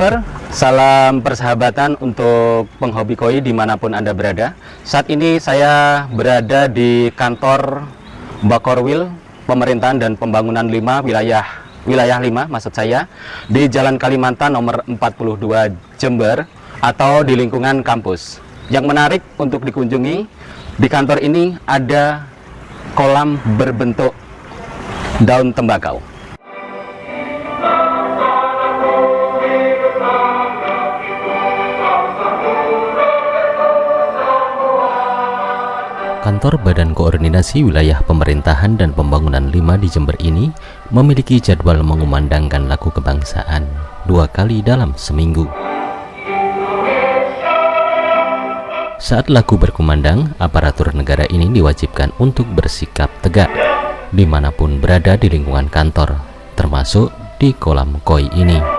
Lover, salam persahabatan untuk penghobi koi dimanapun Anda berada. Saat ini saya berada di kantor Bakorwil Pemerintahan dan Pembangunan 5 wilayah 5 maksud saya, di Jalan Kalimantan nomor 42 Jember atau di lingkungan kampus. Yang menarik untuk dikunjungi di kantor ini ada kolam berbentuk daun tembakau. Kantor Badan Koordinasi Wilayah Pemerintahan dan Pembangunan 5 di Jember ini memiliki jadwal mengumandangkan lagu kebangsaan 2 kali dalam seminggu. Saat lagu berkumandang, aparatur negara ini diwajibkan untuk bersikap tegak dimanapun berada di lingkungan kantor, termasuk di kolam koi ini.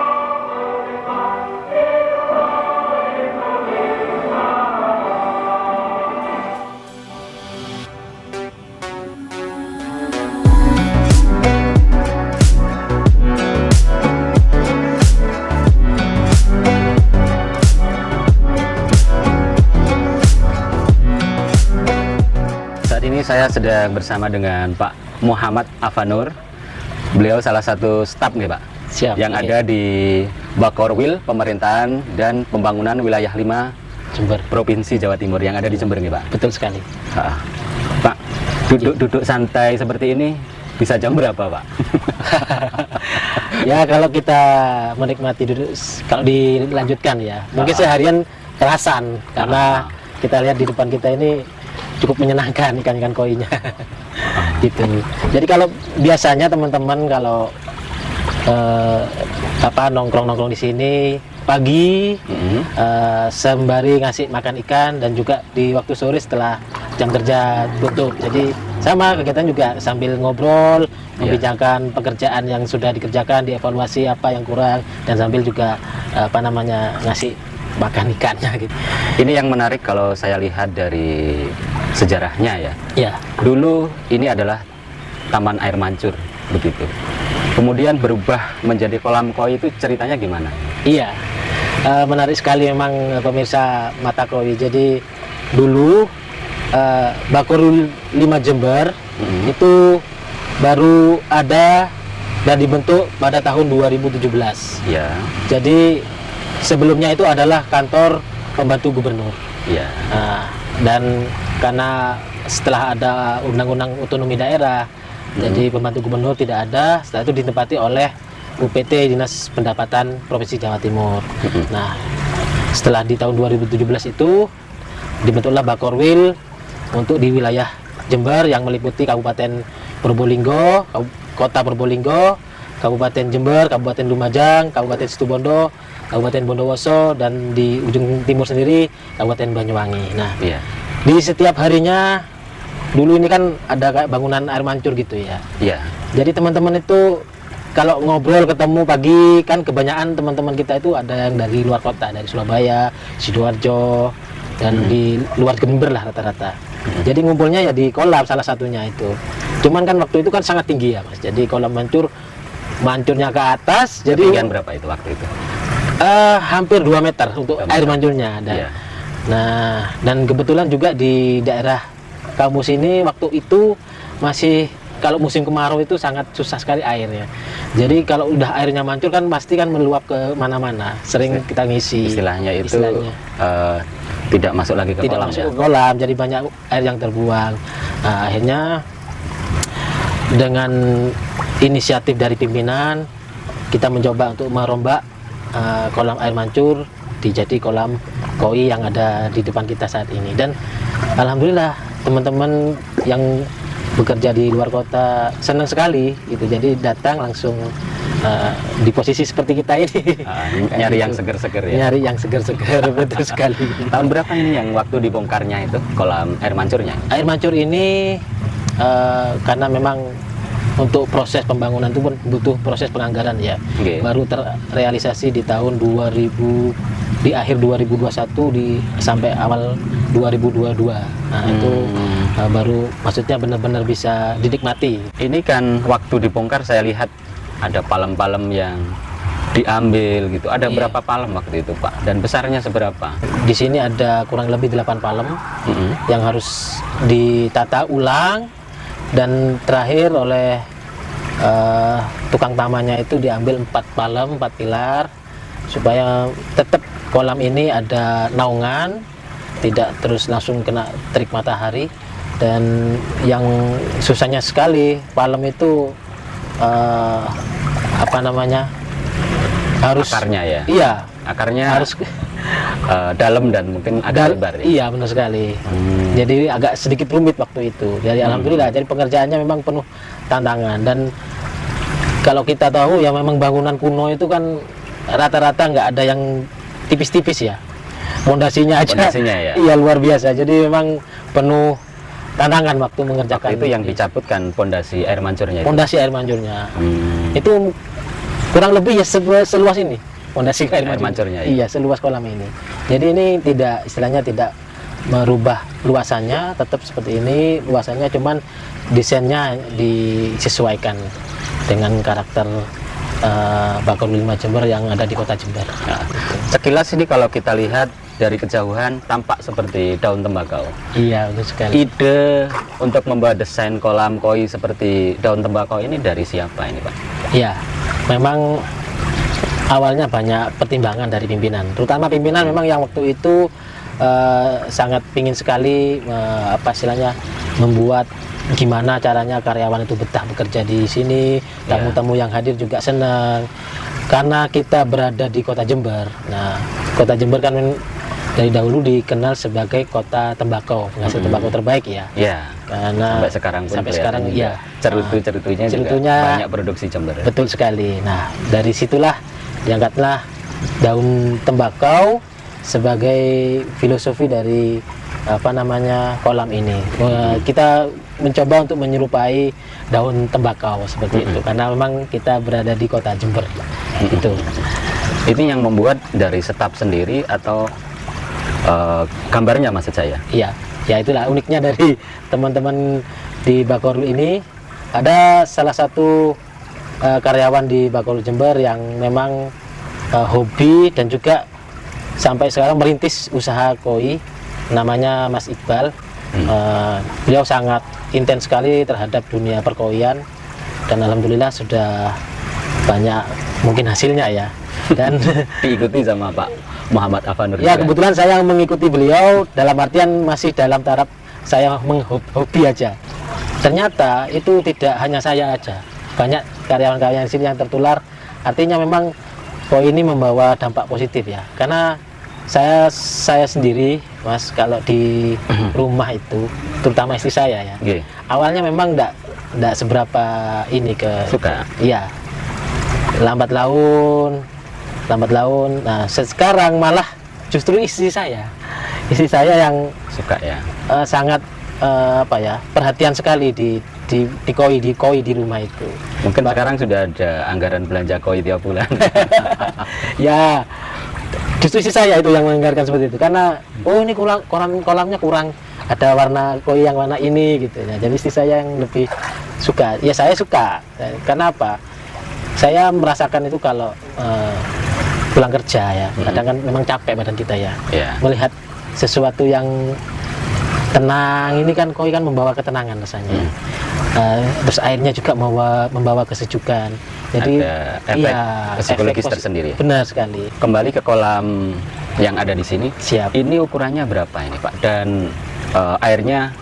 Saya sedang bersama dengan Pak Muhammad Afanur. Beliau salah satu staf nih Pak. Siap, yang ada di Bakorwil Pemerintahan dan Pembangunan Wilayah 5 Jember, Provinsi Jawa Timur yang ada di Jember nih Pak. Betul sekali. Pak, duduk santai seperti ini bisa jam berapa Pak? Ya kalau kita menikmati duduk, kalau dilanjutkan ya, mungkin seharian kerasan karena kita lihat di depan kita ini cukup menyenangkan ikan-ikan koinya. Gitu. Jadi kalau biasanya teman-teman kalau nongkrong-nongkrong di sini pagi, sembari ngasih makan ikan, dan juga di waktu sore setelah jam kerja tutup. Jadi sama kegiatan juga sambil ngobrol, membicarakan pekerjaan yang sudah dikerjakan, dievaluasi apa yang kurang, dan sambil juga ngasih makan ikannya gitu. Ini yang menarik kalau saya lihat dari sejarahnya ya. Ya. Dulu ini adalah taman air mancur begitu. Kemudian berubah menjadi kolam koi, itu ceritanya gimana? Iya. Menarik sekali memang pemirsa Mata Koi. Jadi dulu Bakorwil 5 Jember itu baru ada dan dibentuk pada tahun 2017. Ya. Jadi sebelumnya itu adalah kantor pembantu gubernur. Ya. Dan karena setelah ada undang-undang otonomi daerah, jadi pembantu gubernur tidak ada. Setelah itu ditempati oleh UPT, Dinas Pendapatan Provinsi Jawa Timur. Nah, setelah di tahun 2017 itu dibentuklah Bakorwil untuk di wilayah Jember yang meliputi Kabupaten Probolinggo, Kota Probolinggo, Kabupaten Jember, Kabupaten Lumajang, Kabupaten Situbondo, Kabupaten Bondowoso, dan di ujung timur sendiri Kabupaten Banyuwangi. Nah, di setiap harinya dulu ini kan ada kayak bangunan air mancur gitu ya. Iya. Jadi teman-teman itu kalau ngobrol ketemu pagi kan kebanyakan teman-teman kita itu ada yang dari luar kota, dari Surabaya, Sidoarjo, dan di luar Jember lah rata-rata. Jadi ngumpulnya ya di kolam salah satunya itu. Cuman kan waktu itu kan sangat tinggi ya Mas. Jadi kolam mancurnya ke atas. Jadi ketinggian berapa itu waktu itu? Hampir 2 meter untuk air mancurnya. Nah, dan kebetulan juga di daerah kampus ini waktu itu masih, kalau musim kemarau itu sangat susah sekali airnya. Jadi kalau udah airnya mancur kan pasti kan meluap ke mana-mana. Sering kita ngisi. Istilahnya tidak masuk lagi ke kolam. Masuk ke kolam, jadi banyak air yang terbuang. Nah, akhirnya dengan inisiatif dari pimpinan, kita mencoba untuk merombak kolam air mancur dijadi kolam koi yang ada di depan kita saat ini. Dan alhamdulillah teman-teman yang bekerja di luar kota senang sekali gitu, jadi datang langsung di posisi seperti kita ini. Nyari yang seger-seger ya. Nyari yang seger-seger. Betul sekali. Tahun berapa ini yang waktu dibongkarnya itu kolam air mancurnya? Air mancur ini karena memang untuk proses pembangunan itu pun butuh proses penganggaran ya. Baru terrealisasi di tahun 2000, di akhir 2021 sampai awal 2022. Nah, itu baru maksudnya benar-benar bisa dinikmati. Ini kan waktu dibongkar saya lihat ada palem-palem yang diambil gitu. Ada Iya. berapa palem waktu itu Pak? Dan besarnya seberapa? Di sini ada kurang lebih 8 palem yang harus ditata ulang, dan terakhir oleh tukang tamanya itu diambil 4 palem, 4 pilar, supaya tetap kolam ini ada naungan, tidak terus langsung kena terik matahari. Dan yang susahnya sekali palem itu apa namanya, harus Akarnya ya? Iya, Akarnya harus dalam dan mungkin agak lebar ya? Iya, benar sekali. Jadi agak sedikit rumit waktu itu. Jadi alhamdulillah, jadi pengerjaannya memang penuh tantangan. Dan kalau kita tahu ya, memang bangunan kuno itu kan rata-rata nggak ada yang tipis-tipis ya. Pondasinya aja. Pondasinya ya? Iya, luar biasa. Jadi memang penuh tantangan waktu mengerjakan. Waktu itu yang dicabutkan pondasi air mancurnya itu? Pondasi air mancurnya. Hmm. Itu kurang lebih ya seluas ini pondasi air mancurnya ya? Iya, seluas kolam ini. Jadi ini tidak, istilahnya tidak merubah luasannya, tetap seperti ini luasannya, cuman desainnya disesuaikan dengan karakter Bakorwil 5 Jember yang ada di kota Jember. Nah, sekilas ini kalau kita lihat dari kejauhan tampak seperti daun tembakau. Iya, betul sekali. Ide untuk membuat desain kolam koi seperti daun tembakau ini dari siapa ini Pak? Iya, memang awalnya banyak pertimbangan dari pimpinan, terutama pimpinan memang yang waktu itu sangat ingin sekali apa istilahnya, membuat gimana caranya karyawan itu betah bekerja di sini, tamu-tamu yang hadir juga senang karena kita berada di kota Jember. Nah, kota Jember kan dari dahulu dikenal sebagai kota tembakau, penghasil tembakau terbaik ya. Ya. Karena Sampai sekarang pun sampai sekarang kelihatan iya. juga cerutu-cerutunya juga Cerutunya banyak produksi Jember. Betul sekali. Nah, dari situlah diangkatlah daun tembakau sebagai filosofi dari apa namanya kolam ini. Kita mencoba untuk menyerupai daun tembakau seperti itu, karena memang kita berada di kota Jember. Itu. Itu yang membuat dari staf sendiri atau gambarnya maksud saya? Iya, ya itulah uniknya dari teman-teman di Bakorwil ini. Ada salah satu karyawan di Bakorwil Jember yang memang hobi dan juga sampai sekarang merintis usaha koi, namanya Mas Iqbal. Beliau sangat intens sekali terhadap dunia perkoian, dan alhamdulillah sudah banyak mungkin hasilnya ya. Dan Diikuti sama Pak Muhammad Afanur. ya, juga. kebetulan saya mengikuti beliau dalam artian masih dalam taraf saya menghobi aja. Ternyata itu tidak hanya saya aja, banyak karyawan-karyawan sini yang tertular. Artinya memang koi ini membawa dampak positif ya, karena saya sendiri Mas, kalau di rumah itu terutama istri saya ya, Oke. awalnya memang enggak seberapa ini ke Suka. iya, lambat laun. Nah, sekarang malah justru istri saya yang Suka ya. sangat apa ya, perhatian sekali di koi di rumah itu. Mungkin sekarang sudah ada anggaran belanja koi tiap bulan. Ya, justru istri saya itu yang menganggarkan seperti itu, karena oh ini kolamnya kurang ada warna koi yang warna ini gitu ya. Jadi istri saya yang lebih suka. Ya, saya suka. Karena apa? Saya merasakan itu kalau pulang kerja ya, kadang kan memang capek badan kita ya. Ya. Melihat sesuatu yang tenang, ini kan koi kan membawa ketenangan rasanya. Terus airnya juga membawa kesejukan. Jadi Ada efek psikologis tersendiri. Benar sekali. Kembali ke kolam yang ada di sini. Siap. Ini ukurannya berapa ini Pak? Dan airnya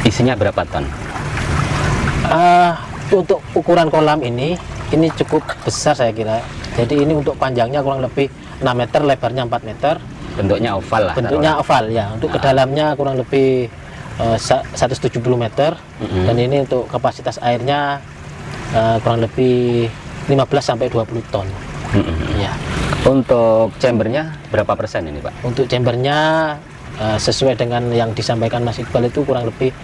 isinya berapa ton? Untuk ukuran kolam ini cukup besar saya kira. Jadi ini untuk panjangnya kurang lebih 6 meter, lebarnya 4 meter. Bentuknya oval lah. Bentuknya oval ya. Untuk kedalamnya kurang lebih 170 meter. Dan ini untuk kapasitas airnya kurang lebih 15 sampai 20 ton. Ya. Untuk chambernya berapa persen ini Pak? Untuk chambernya sesuai dengan yang disampaikan Mas Iqbal itu kurang lebih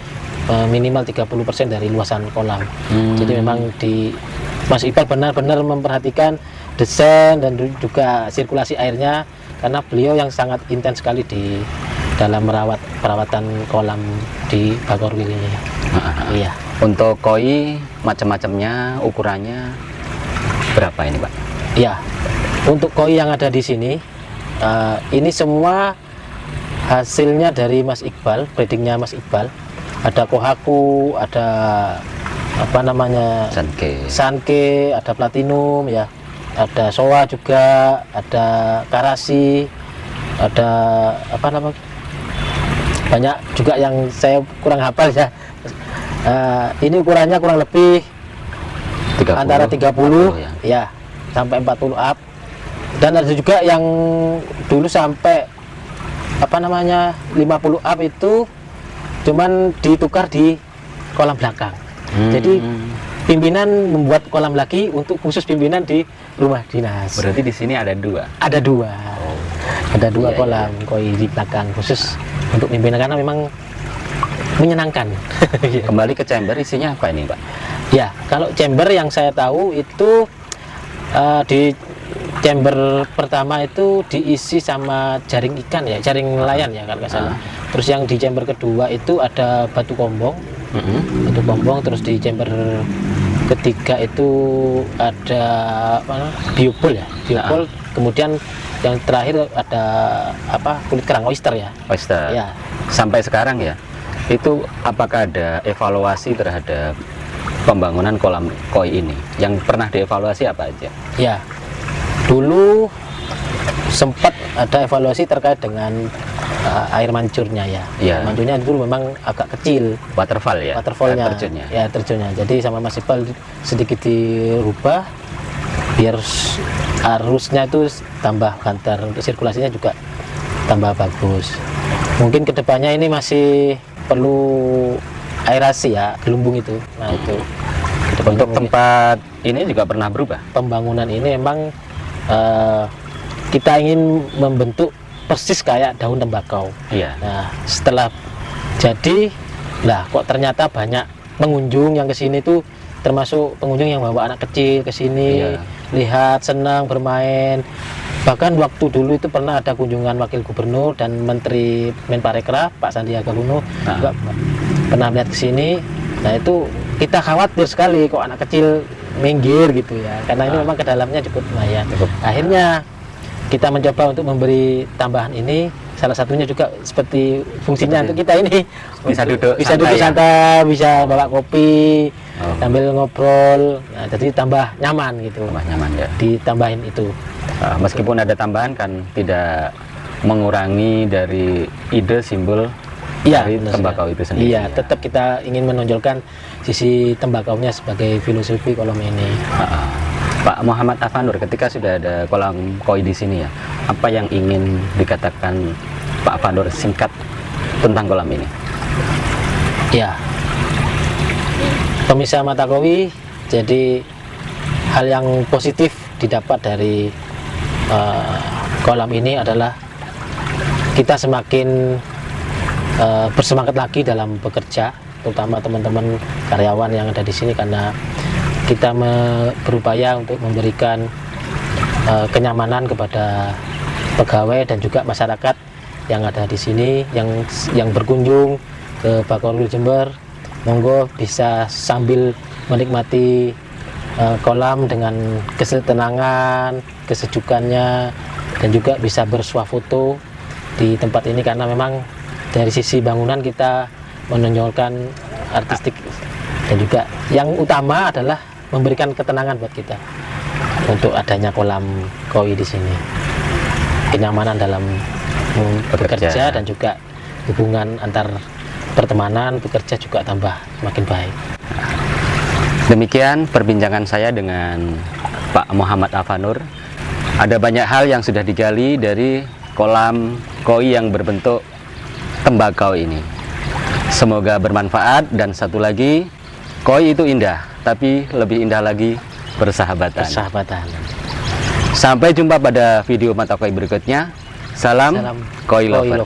minimal 30% dari luasan kolam. Jadi memang Mas Iqbal benar-benar memperhatikan desain dan juga sirkulasi airnya, karena beliau yang sangat intens sekali di dalam perawatan kolam di Bakorwil ini. Iya. Untuk koi macam-macamnya ukurannya berapa ini Pak? Iya. Untuk koi yang ada di sini, ini semua hasilnya dari Mas Iqbal, breedingnya Mas Iqbal. Ada Kohaku, ada apa namanya, Sanke, ada Platinum ya, ada Soa juga, ada Karasi, ada apa namanya, banyak juga yang saya kurang hafal ya. Ini ukurannya kurang lebih 30, antara 30 ya sampai 40 up, dan ada juga yang dulu sampai apa namanya 50 up itu cuman ditukar di kolam belakang. Jadi pimpinan membuat kolam lagi untuk khusus pimpinan di rumah dinas. Berarti di sini ada 2. Ada 2. Ada 2 Iya, kolam koi di belakang khusus untuk pimpinan karena memang menyenangkan. Kembali ke chamber, isinya apa ini, Pak? Ya, kalau chamber yang saya tahu itu di chamber pertama itu diisi sama jaring ikan ya, jaring nelayan ya kalau nggak salah. Terus yang di chamber kedua itu ada batu kombong, batu kombong. Terus di chamber ketiga itu ada apa, biobol ya, biobol. Kemudian yang terakhir ada apa, kulit kerang oyster ya. Oyster. Ya. Sampai sekarang ya, itu apakah ada evaluasi terhadap pembangunan kolam koi ini? Yang pernah dievaluasi apa aja? Ya, dulu sempat ada evaluasi terkait dengan air mancurnya ya. Ya. Air mancurnya dulu memang agak kecil. Waterfall ya? Waterfallnya. Air terjunnya. Ya, terjunnya. Jadi sama Mas Iqbal sedikit dirubah biar arusnya itu tambah lancar, untuk sirkulasinya juga tambah bagus. Mungkin kedepannya ini masih perlu aerasi ya, gelumbung itu. Nah itu. Kedepannya Untuk tempat ini juga pernah berubah? Pembangunan ini memang kita ingin membentuk persis kayak daun tembakau. Iya. Nah setelah jadi, lah kok ternyata banyak pengunjung yang kesini tuh, termasuk pengunjung yang bawa anak kecil ke sini, Iya. lihat, senang, bermain. Bahkan waktu dulu itu pernah ada kunjungan Wakil Gubernur dan Menteri Menparekraf Pak Sandiaga Uno juga pernah melihat ke sini. Nah itu kita khawatir sekali kok anak kecil minggir gitu ya, karena ini memang ke dalamnya cukup lumayan. Akhirnya kita mencoba untuk memberi tambahan ini, salah satunya juga seperti fungsinya untuk kita ini Bisa duduk santai, bisa bawa kopi sambil ngobrol. Nah, jadi tambah nyaman gitu. Tambah nyaman ya. Ditambahin itu. Meskipun ada tambahan kan tidak mengurangi dari ide simbol dari tembakau itu sendiri. Iya, tetap kita ingin menonjolkan sisi tembakaunya sebagai filosofi kolam ini. Pak Muhammad Afanur, ketika sudah ada kolam koi di sini ya, apa yang ingin dikatakan Pak Afanur singkat tentang kolam ini? Ya, pemirsa mata koi, jadi hal yang positif didapat dari kolam ini adalah kita semakin bersemangat lagi dalam bekerja, terutama teman-teman karyawan yang ada di sini, karena kita berupaya untuk memberikan kenyamanan kepada pegawai dan juga masyarakat yang ada di sini, yang berkunjung ke Bakorwil Jember. Monggo bisa sambil menikmati kolam dengan ketenangan, kesejukannya, dan juga bisa bersuah foto di tempat ini, karena memang dari sisi bangunan kita menonjolkan artistik, dan juga yang utama adalah memberikan ketenangan buat kita untuk adanya kolam koi di sini, kenyamanan dalam bekerja dan juga hubungan antar pertemanan bekerja juga tambah semakin baik. Demikian perbincangan saya dengan Pak Muhammad Afanur. Ada banyak hal yang sudah digali dari kolam koi yang berbentuk tembakau ini. Semoga bermanfaat, dan satu lagi, koi itu indah, tapi lebih indah lagi persahabatan. Sampai jumpa pada video mata koi berikutnya. Salam koi lover.